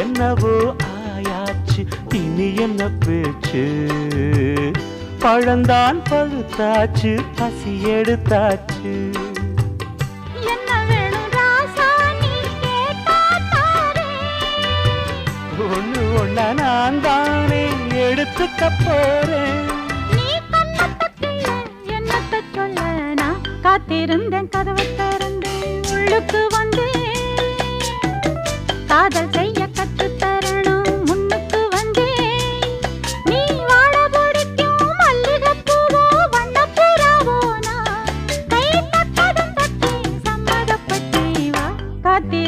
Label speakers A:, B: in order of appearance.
A: என்னவோ ஆயாச்சு இனி என்ன பேச்சு பழந்தான் பழுத்தாச்சு பசி எடுத்தாச்சு
B: என்ன வேணும் ராசா நீ கேட்டா
A: ஒண்ணு ஒண்ணா நான் தானே எடுத்துக்க போறேன்
B: நீ கண்ணத்துக்குள்ள என்னத்த சொல்ல நான் காத்திருந்தேன் கதவை திறந்து உள்ளுக்கு